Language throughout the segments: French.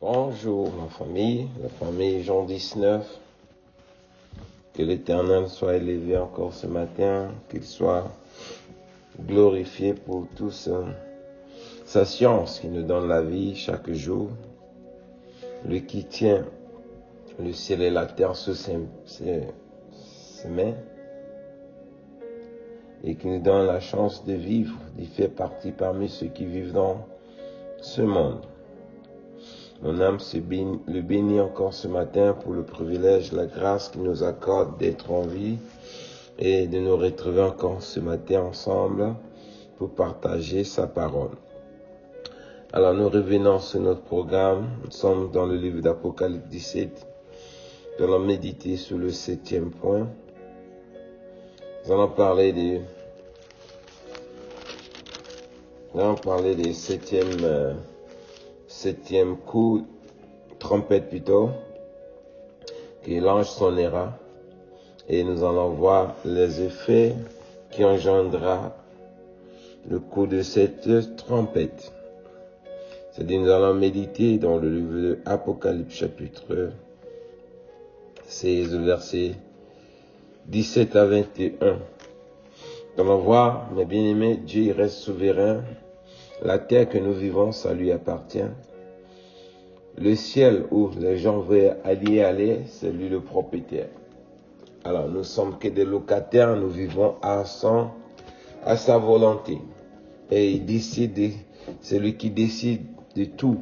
Bonjour ma famille, la famille Jean 19. Que l'Éternel soit élevé encore ce matin, qu'il soit glorifié pour toute sa science qui nous donne la vie chaque jour. Lui qui tient le ciel et la terre sous ses mains et qui nous donne la chance de vivre, d'y faire partie parmi ceux qui vivent dans ce monde. Mon âme le bénit encore ce matin pour le privilège, la grâce qu'il nous accorde d'être en vie et de nous retrouver encore ce matin ensemble pour partager sa parole. Alors nous revenons sur notre programme. Nous sommes dans le livre d'Apocalypse 17. Nous allons méditer sur le 7e point. Nous allons parler des 7e coup, trompette plutôt, que l'ange sonnera, et nous allons voir les effets qui engendrera le coup de cette trompette. C'est-à-dire nous allons méditer dans le livre de Apocalypse chapitre 16, versets 17 à 21. Nous allons voir, mes bien-aimés, Dieu reste souverain. La terre que nous vivons, ça lui appartient. Le ciel où les gens veulent aller, c'est lui le propriétaire. Alors, nous sommes que des locataires, nous vivons à sa volonté. Et il décide, c'est lui qui décide de tout.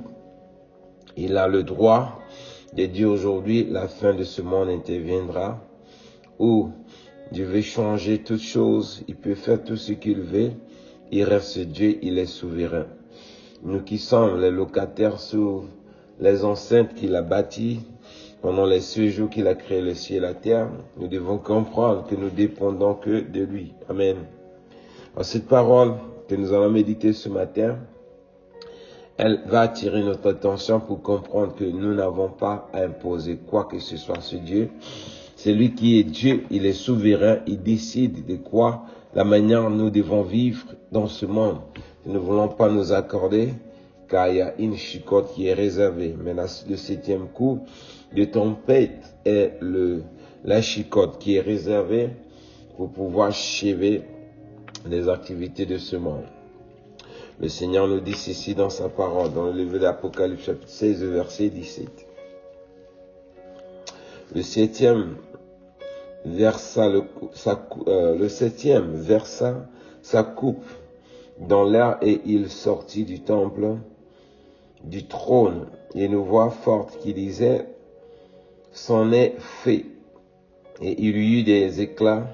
Il a le droit de dire aujourd'hui, la fin de ce monde interviendra, où Dieu veut changer toutes choses, il peut faire tout ce qu'il veut. Il reste Dieu, il est souverain. Nous qui sommes les locataires sous les enceintes qu'il a bâties, pendant les 6 jours qu'il a créé le ciel et la terre, nous devons comprendre que nous dépendons que de lui. Amen. Alors, cette parole que nous allons méditer ce matin, elle va attirer notre attention pour comprendre que nous n'avons pas à imposer quoi que ce soit sur Dieu. C'est lui qui est Dieu, il est souverain, il décide de quoi, la manière dont nous devons vivre dans ce monde. Nous ne voulons pas nous accorder, car il y a une chicotte qui est réservée. Mais le 7e coup de tempête est la chicotte qui est réservée pour pouvoir achever les activités de ce monde. Le Seigneur nous dit ceci dans sa parole, dans le livre d'Apocalypse chapitre 16, verset 17. Le 7e versa sa coupe dans l'air et il sortit du temple, du trône, et une voix forte qui disait, c'en est fait. Et il y eut des éclats,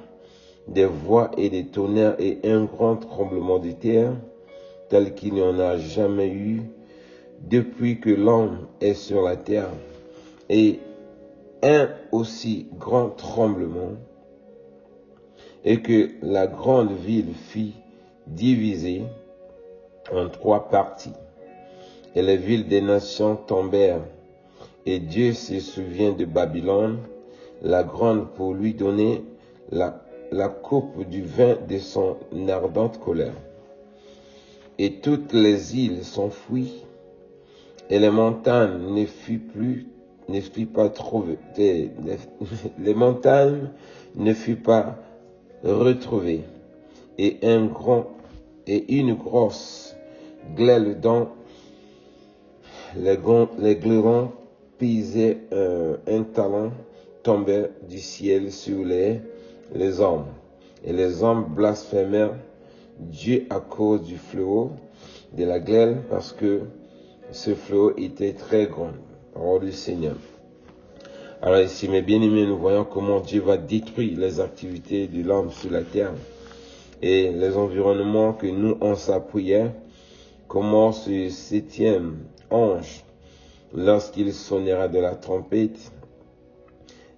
des voix et des tonnerres et un grand tremblement de terre, tel qu'il n'y en a jamais eu depuis que l'homme est sur la terre. Et un aussi grand tremblement, et que la grande ville fut divisée en 3 parties, et les villes des nations tombèrent, et Dieu se souvient de Babylone, la grande, pour lui donner la coupe du vin de son ardente colère. Et toutes les îles s'enfuient, et les montagnes ne furent pas trouvées. Les montagnes ne furent pas retrouvées. Et une grosse glêle dont les glairons pisaient un talon tombait du ciel sur les hommes. Et les hommes blasphémèrent Dieu à cause du fléau de la glêle, parce que ce fléau était très grand. Parole du Seigneur. Alors ici, mes bien-aimés, nous voyons comment Dieu va détruire les activités de l'homme sur la terre et les environnements que nous on s'appuyait, comment ce 7e ange, lorsqu'il sonnera de la trompette,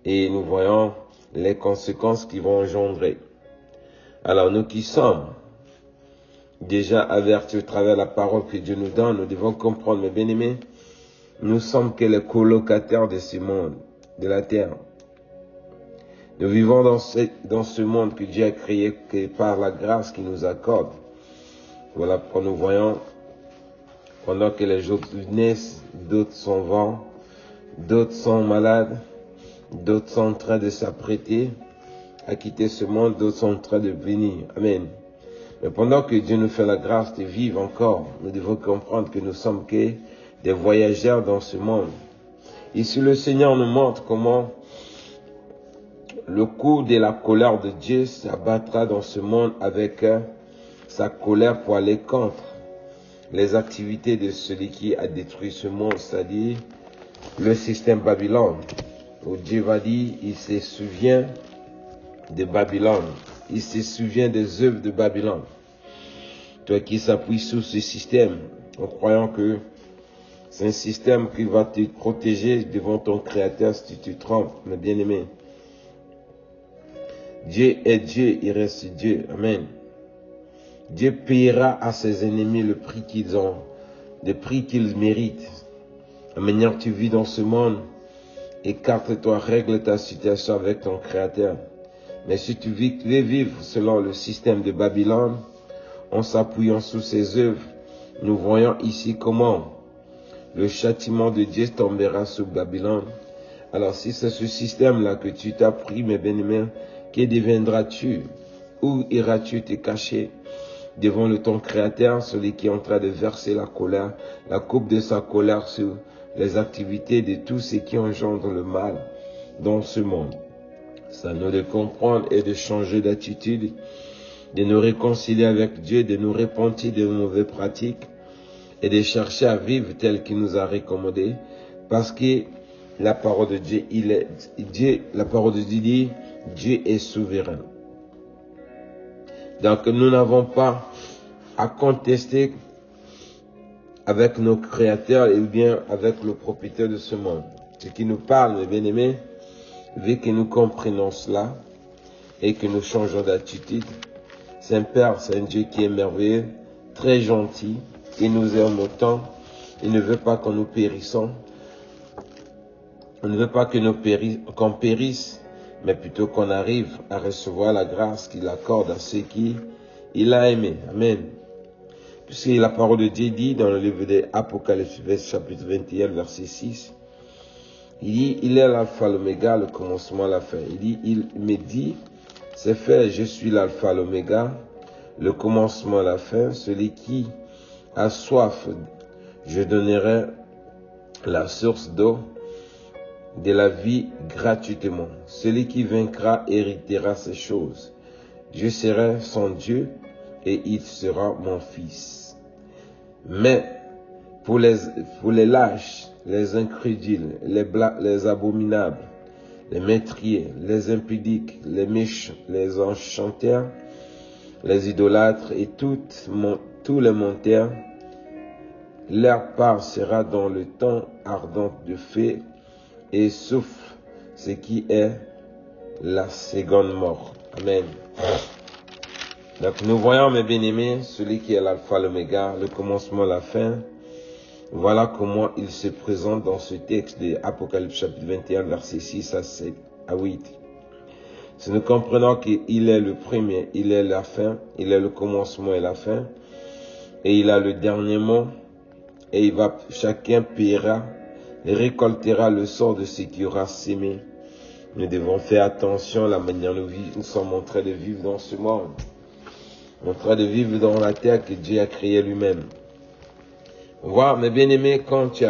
et nous voyons les conséquences qui vont engendrer. Alors nous qui sommes déjà avertis au travers de la parole que Dieu nous donne, nous devons comprendre, mes bien-aimés, nous sommes que les colocataires de ce monde, de la terre. Nous vivons dans ce monde que Dieu a créé que par la grâce qu'il nous accorde. Voilà pourquoi nous voyons Pendant que les autres naissent, d'autres sont vents, d'autres sont malades, d'autres sont en train de s'apprêter à quitter ce monde, d'autres sont en train de venir. Amen. Mais pendant que Dieu nous fait la grâce de vivre encore, nous devons comprendre que nous sommes que des voyageurs dans ce monde. Ici, le Seigneur nous montre comment le coup de la colère de Dieu s'abattra dans ce monde avec sa colère pour aller contre les activités de celui qui a détruit ce monde, c'est-à-dire le système Babylone. Où Dieu va dire, il se souvient de Babylone. Il se souvient des œuvres de Babylone. Toi qui s'appuies sur ce système, en croyant que c'est un système qui va te protéger devant ton Créateur si tu te trompes, mes bien-aimés. Dieu est Dieu, il reste Dieu. Amen. Dieu payera à ses ennemis le prix qu'ils ont, le prix qu'ils méritent. La manière que tu vis dans ce monde, écarte-toi, règle ta situation avec ton Créateur. Mais si tu veux vivre selon le système de Babylone, en s'appuyant sur ses œuvres, nous voyons ici comment le châtiment de Dieu tombera sur Babylone. Alors si c'est ce système-là que tu t'as pris, mes bien-aimés, que deviendras-tu? Où iras-tu te cacher devant le ton Créateur, celui qui est en train de verser la colère, la coupe de sa colère sur les activités de tous ceux qui engendrent le mal dans ce monde? Ça nous de comprendre et de changer d'attitude, de nous réconcilier avec Dieu, de nous repentir de mauvaises pratiques et de chercher à vivre tel qu'il nous a recommandé, parce que la parole de Dieu, la parole de Dieu dit, Dieu est souverain. Donc nous n'avons pas à contester avec nos créateurs et bien avec le propriétaire de ce monde. Ce qui nous parle, mes bien-aimés, vu que nous comprenons cela et que nous changeons d'attitude, c'est un Père, c'est un Dieu qui est merveilleux, très gentil, il nous aime autant, il ne veut pas que nous périssons, il ne veut pas que qu'on périsse, mais plutôt qu'on arrive à recevoir la grâce qu'il accorde à ceux qui il a aimé. Amen. Puisque la parole de Dieu dit dans le livre de Apocalypse, chapitre 21, verset 6, il dit, il est l'alpha, l'oméga, le commencement, la fin. Il dit, il me dit, c'est fait, je suis l'alpha, l'oméga, le commencement, la fin. Celui qui a soif, je donnerai la source d'eau de la vie gratuitement. Celui qui vaincra héritera ces choses. Je serai son Dieu et il sera mon fils. Mais pour les lâches, les incrédules, les abominables, les meurtriers, les impudiques, les méchants, les enchanteurs, les idolâtres et tous les menteurs, leur part sera dans le temps ardent de feu et souffle, ce qui est la seconde mort. Amen. Donc nous voyons, mes bien-aimés, celui qui est l'alpha, l'oméga, le commencement, la fin. Voilà comment il se présente dans ce texte de Apocalypse chapitre 21, verset 6 à 7 à 8. Si nous comprenons qu'il est le premier, il est la fin, il est le commencement et la fin, et il a le dernier mot, et chacun paiera et récoltera le sort de ce qui aura sémé. Nous devons faire attention à la manière dont nous sommes en train de vivre dans ce monde, en train de vivre dans la terre que Dieu a créée lui-même. Voilà, mes bien-aimés, quand tu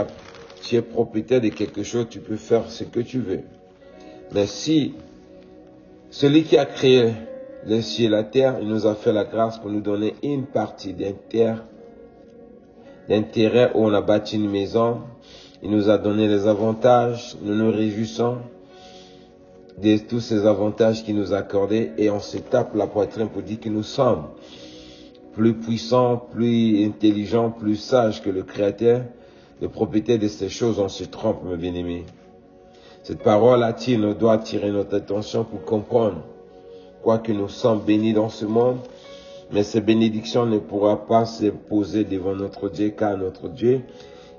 es propriétaire de quelque chose, tu peux faire ce que tu veux. Mais si celui qui a créé les cieux et la terre, il nous a fait la grâce pour nous donner une partie d'intérêt où on a bâti une maison, il nous a donné les avantages, nous nous réjouissons de tous ces avantages qu'il nous a accordés et on se tape la poitrine pour dire que nous sommes plus puissants, plus intelligents, plus sages que le Créateur, le propriétaire de ces choses. On se trompe, mes bien-aimés. Cette parole doit attirer notre attention pour comprendre, quoique nous sommes bénis dans ce monde, mais ces bénédictions ne pourront pas s'imposer devant notre Dieu, car notre Dieu,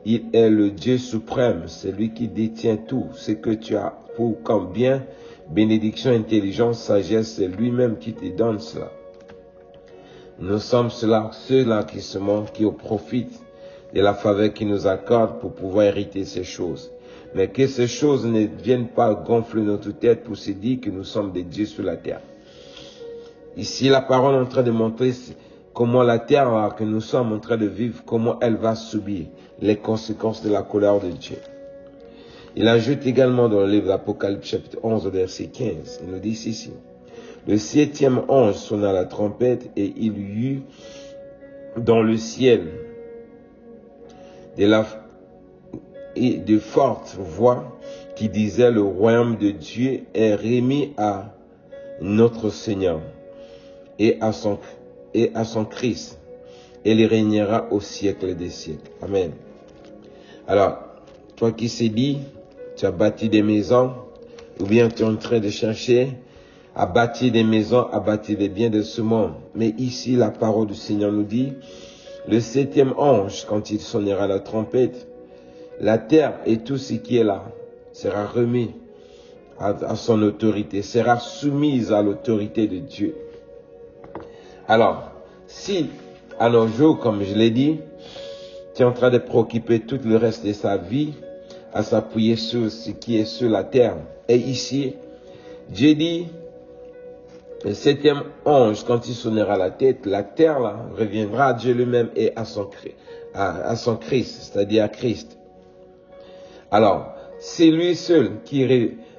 il est le Dieu suprême, c'est lui qui détient tout. Ce que tu as pour comme bien, bénédiction, intelligence, sagesse, c'est lui-même qui te donne cela. Nous sommes ceux-là qui profitent et la faveur qu'il nous accorde pour pouvoir hériter ces choses. Mais que ces choses ne viennent pas gonfler notre tête pour se dire que nous sommes des dieux sur la terre. Ici, la parole est en train de montrer comment la terre que nous sommes en train de vivre, comment elle va subir les conséquences de la colère de Dieu. Il ajoute également dans le livre d'Apocalypse chapitre 11 verset 15, il nous dit ceci. Le 7e ange sonna la trompette et il y eut dans le ciel de fortes voix qui disaient le royaume de Dieu est remis à notre Seigneur et à son Christ, et il régnera au siècle des siècles. Amen. Alors, toi qui s'est dit, tu as bâti des maisons, ou bien tu es en train de chercher à bâtir des maisons, à bâtir des biens de ce monde. Mais ici, la parole du Seigneur nous dit, le 7e ange, quand il sonnera la trompette, la terre et tout ce qui est là sera remis à son autorité, sera soumise à l'autorité de Dieu. Alors, si à nos jours, comme je l'ai dit, tu es en train de préoccuper tout le reste de sa vie à s'appuyer sur ce qui est sur la terre. Et ici, Dieu dit, le 7e ange, quand il sonnera la tête, la terre là, reviendra à Dieu lui-même et à son Christ, c'est-à-dire à Christ. Alors, c'est lui seul qui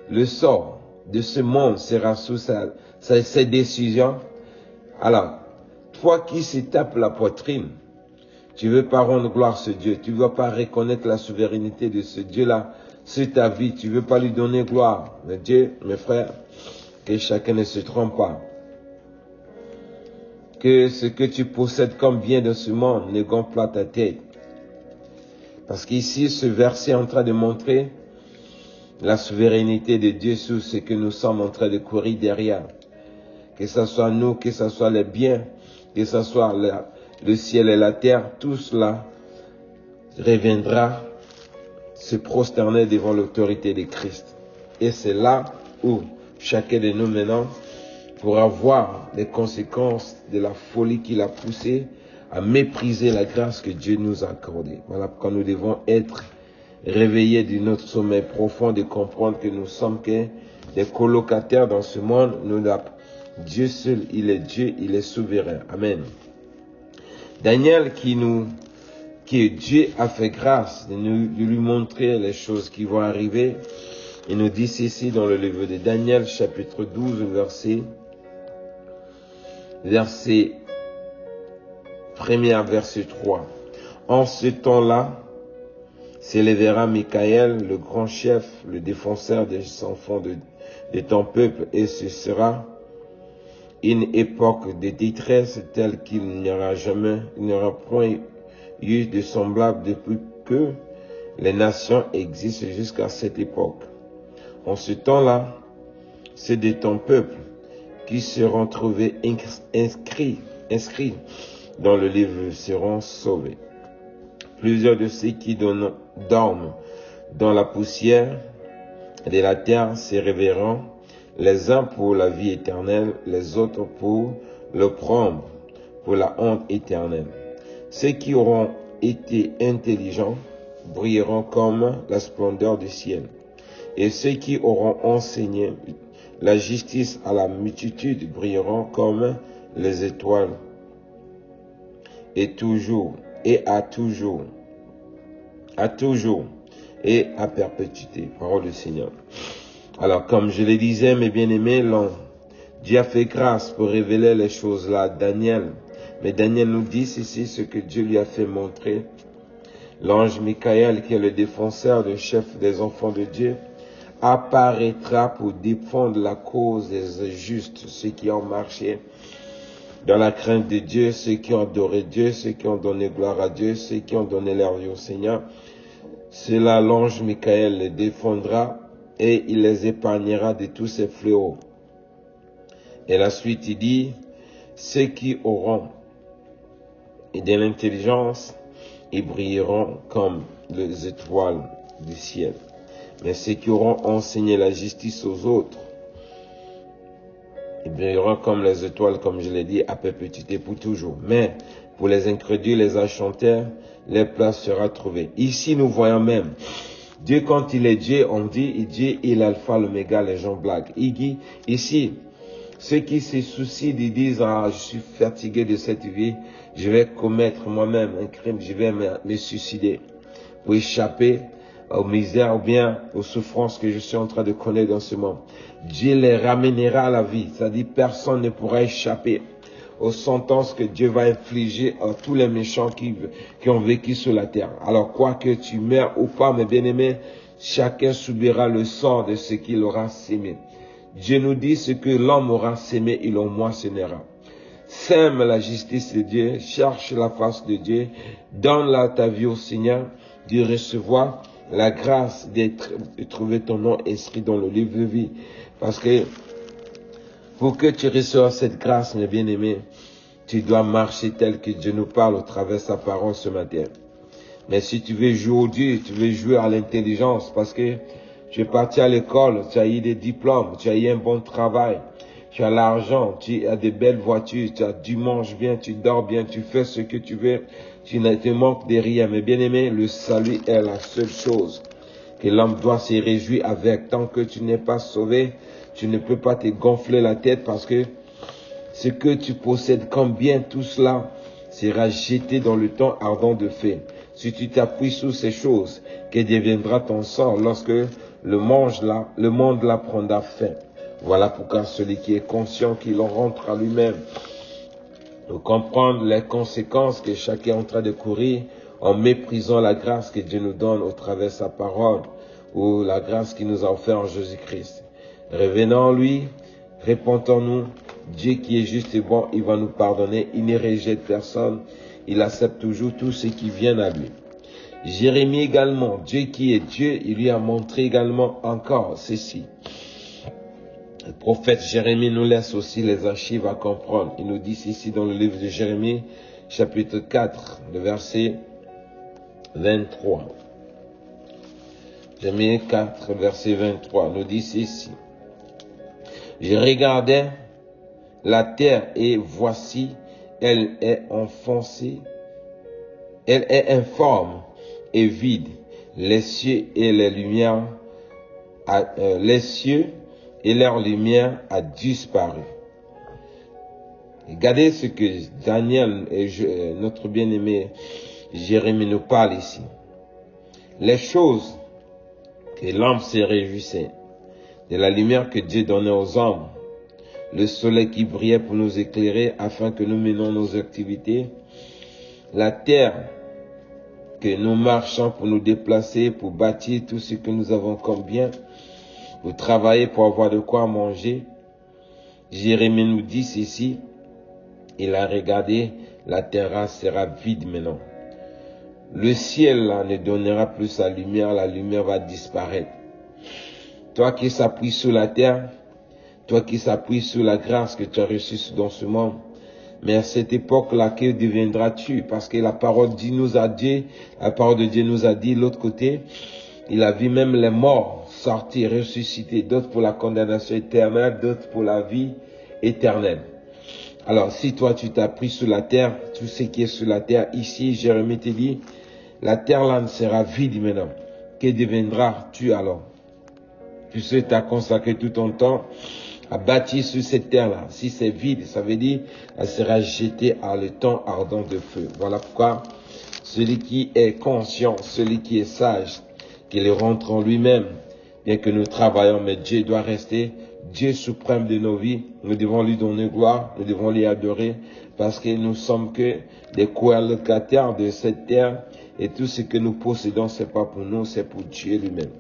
le sort de ce monde sera sous ses décisions. Alors, toi qui se tapes la poitrine, tu ne veux pas rendre gloire à ce Dieu, tu ne veux pas reconnaître la souveraineté de ce Dieu-là sur ta vie, tu ne veux pas lui donner gloire. Mais Dieu, mes frères, que chacun ne se trompe pas. Que ce que tu possèdes comme bien de ce monde ne gonfle pas ta tête. Parce qu'ici, ce verset est en train de montrer la souveraineté de Dieu sur ce que nous sommes en train de courir derrière. Que ce soit nous, que ce soit les biens, que ce soit le ciel et la terre, tout cela reviendra se prosterner devant l'autorité de Christ. Et c'est là où chacun de nous maintenant pourra voir les conséquences de la folie qu'il a poussé à mépriser la grâce que Dieu nous a accordée. Voilà pourquoi nous devons être réveillés de notre sommeil profond, de comprendre que nous sommes que des colocataires dans ce monde. Dieu seul, il est Dieu, il est souverain. Amen. Daniel que Dieu a fait grâce de lui montrer les choses qui vont arriver. Il nous dit ceci dans le livre de Daniel, chapitre 12, verset 1er à verset 3. En ce temps-là, s'élèvera Michael, le grand chef, le défenseur des enfants de ton peuple, et ce sera une époque de détresse telle qu'il n'y aura point eu de semblable depuis que les nations existent jusqu'à cette époque. En ce temps-là, ceux de ton peuple qui seront trouvés inscrits dans le livre seront sauvés. Plusieurs de ceux qui dorment dans la poussière de la terre se réveilleront, les uns pour la vie éternelle, les autres pour l'opprobre, pour la honte éternelle. Ceux qui auront été intelligents brilleront comme la splendeur du ciel, et ceux qui auront enseigné la justice à la multitude brilleront comme les étoiles, et toujours, et à toujours, et à perpétuité. Parole du Seigneur. Alors, comme je le disais, mes bien-aimés, Dieu a fait grâce pour révéler les choses là à Daniel. Mais Daniel nous dit ceci, ce que Dieu lui a fait montrer. L'ange Michael, qui est le défenseur, le chef des enfants de Dieu, apparaîtra pour défendre la cause des justes, ceux qui ont marché dans la crainte de Dieu, ceux qui ont adoré Dieu, ceux qui ont donné gloire à Dieu, ceux qui ont donné leur vie au Seigneur. C'est là l'ange Michael les défendra et il les épargnera de tous ces fléaux. Et la suite, il dit, ceux qui auront de l'intelligence, ils brilleront comme les étoiles du ciel. Mais ceux qui auront enseigné la justice aux autres Ils brilleront comme les étoiles, comme je l'ai dit, à perpétuité pour toujours. Mais pour les incrédules, les achantaires, les places sera trouvée. Ici, nous voyons même Dieu, quand il est Dieu, on dit Dieu, il est l'alpha, l'oméga, les gens blaguent. Ici, ceux qui se soucient, ils disent, ah, je suis fatigué de cette vie, je vais commettre moi-même un crime, je vais me suicider pour échapper aux misères ou bien aux souffrances que je suis en train de connaître dans ce monde. Dieu les ramènera à la vie, c'est-à-dire personne ne pourra échapper aux sentences que Dieu va infliger à tous les méchants qui ont vécu sur la terre. Alors, quoi que tu meurs ou pas, mes bien-aimés, chacun subira le sort de ce qu'il aura sémé. Dieu nous dit ce que l'homme aura sémé, il en moissonnera. Sème la justice de Dieu, cherche la face de Dieu, donne-la ta vie au Seigneur, de recevoir la grâce de trouver ton nom inscrit dans le livre de vie. Parce que pour que tu reçoives cette grâce, mes bien-aimés, tu dois marcher tel que Dieu nous parle au travers de sa parole ce matin. Mais si tu veux jouer au Dieu, tu veux jouer à l'intelligence, parce que tu es parti à l'école, tu as eu des diplômes, tu as eu un bon travail, tu as l'argent, tu as des belles voitures, tu manges bien, tu dors bien, tu fais ce que tu veux, tu ne te manques de rien. Mais bien aimé, le salut est la seule chose que l'homme doit se réjouir avec. Tant que tu n'es pas sauvé, tu ne peux pas te gonfler la tête parce que ce que tu possèdes comme bien, tout cela sera jeté dans le temps ardent de feu. Si tu t'appuies sur ces choses, que deviendra ton sort lorsque le monde la prendra fin. Voilà pourquoi celui qui est conscient qu'il en rentre à lui-même, de comprendre les conséquences que chacun est en train de courir en méprisant la grâce que Dieu nous donne au travers de sa parole ou la grâce qu'il nous a offert en Jésus-Christ. Revenons en lui, répentons-nous. Dieu qui est juste et bon, il va nous pardonner, il ne rejette personne, il accepte toujours tous ceux qui viennent à lui. Jérémie également, Dieu qui est Dieu, il lui a montré également encore ceci. Le prophète Jérémie nous laisse aussi les archives à comprendre. Il nous dit ici dans le livre de Jérémie, chapitre 4, le verset 23. Jérémie 4, verset 23, nous dit ici. Je regardais la terre et voici, elle est enfoncée, elle est informe et vide. Les cieux et les lumières, les cieux et leur lumière a disparu. Regardez ce que Daniel et notre bien-aimé Jérémie nous parle ici. Les choses que l'homme se réjouissait, de la lumière que Dieu donnait aux hommes, le soleil qui brillait pour nous éclairer afin que nous menions nos activités, la terre que nous marchons pour nous déplacer, pour bâtir tout ce que nous avons comme bien, pour travailler, pour avoir de quoi manger. Jérémie nous dit ceci, il a regardé, la terre sera vide maintenant. Le ciel là, ne donnera plus sa lumière, la lumière va disparaître. Toi qui s'appuies sur la terre, toi qui s'appuies sur la grâce que tu as reçue dans ce monde, mais à cette époque-là, que deviendras-tu? Parce que la parole de Dieu nous a dit, l'autre côté, il a vu même les morts sortir, ressusciter, d'autres pour la condamnation éternelle, d'autres pour la vie éternelle. Alors, si toi tu t'appuies sur la terre, tout ce qui est sur la terre, ici, Jérémie te dit, la terre là ne sera vide maintenant. Que deviendras-tu alors? Puisque tu as consacré tout ton temps à bâtir sur cette terre-là. Si c'est vide, ça veut dire elle sera jetée à le temps ardent de feu. Voilà pourquoi celui qui est conscient, celui qui est sage, qu'il rentre en lui-même, bien que nous travaillons, mais Dieu doit rester Dieu suprême de nos vies. Nous devons lui donner gloire, nous devons lui adorer, parce que nous sommes que des colocataires de cette terre, et tout ce que nous possédons, c'est pas pour nous, c'est pour Dieu lui-même.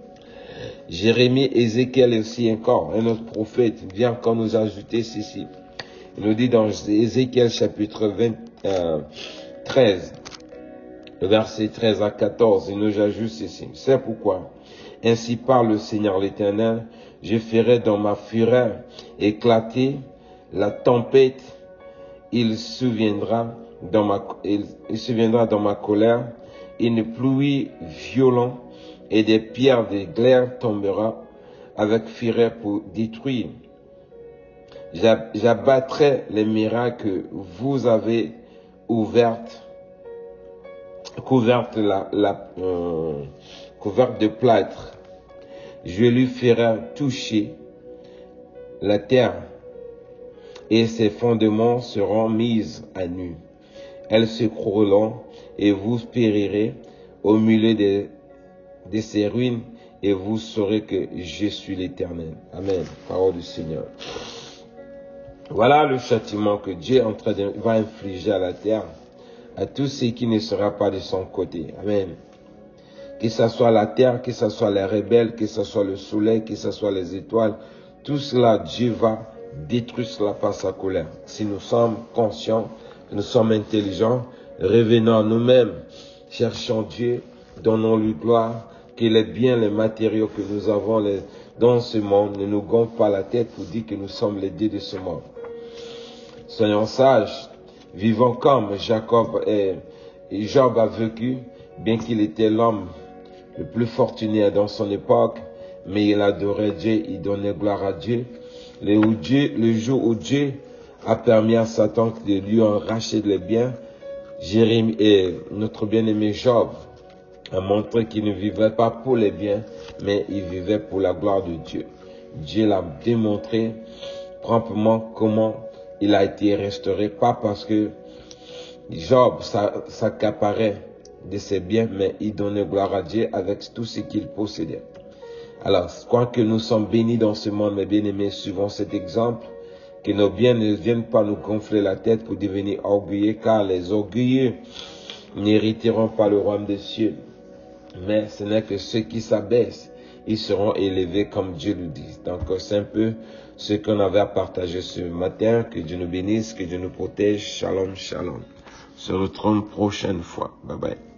Jérémie, Ézéchiel aussi encore, un autre prophète, vient encore nous ajouter ceci. Il nous dit dans Ézéchiel chapitre 13, le verset 13 à 14, il nous ajoute ceci. C'est pourquoi, ainsi parle le Seigneur l'Éternel, je ferai dans ma fureur éclater la tempête, il se viendra dans ma colère, une pluie violente, et des pierres de glaire tombera avec fureur pour détruire J'abattrai les miracles que vous avez couvertes couvertes de plâtre. Je lui ferai toucher la terre et ses fondements seront mis à nu. Elles s'écrouleront et vous périrez au milieu de ces ruines et vous saurez que je suis l'Éternel. Amen. Parole du Seigneur. Voilà le châtiment que Dieu va infliger à la terre, à tout ce qui ne sera pas de son côté. Amen. Que ce soit la terre, que ce soit les rebelles, que ce soit le soleil, que ce soit les étoiles, tout cela, Dieu va détruire cela par sa colère. Si nous sommes conscients, nous sommes intelligents, revenons à nous-mêmes, cherchons Dieu, donnons-lui gloire, que les biens, les matériaux que nous avons dans ce monde ne nous gonflent pas la tête pour dire que nous sommes les dieux de ce monde. Soyons sages, vivons comme Job a vécu, bien qu'il était l'homme le plus fortuné dans son époque, mais il adorait Dieu, il donnait gloire à Dieu. Le jour où Dieu a permis à Satan de lui en racheter les biens, Jérémie et notre bien-aimé Job a montré qu'il ne vivait pas pour les biens, mais il vivait pour la gloire de Dieu. Dieu l'a démontré promptement comment il a été restauré, pas parce que Job s'accaparait de ses biens, mais il donnait gloire à Dieu avec tout ce qu'il possédait. Alors, quoique nous sommes bénis dans ce monde, mes bien-aimés, suivons cet exemple, que nos biens ne viennent pas nous gonfler la tête pour devenir orgueilleux, car les orgueilleux n'hériteront pas le royaume des cieux. Mais ce n'est que ceux qui s'abaissent, ils seront élevés comme Dieu le dit. Donc, c'est un peu ce qu'on avait à partager ce matin. Que Dieu nous bénisse, que Dieu nous protège. Shalom, shalom. On se retrouve une prochaine fois. Bye bye.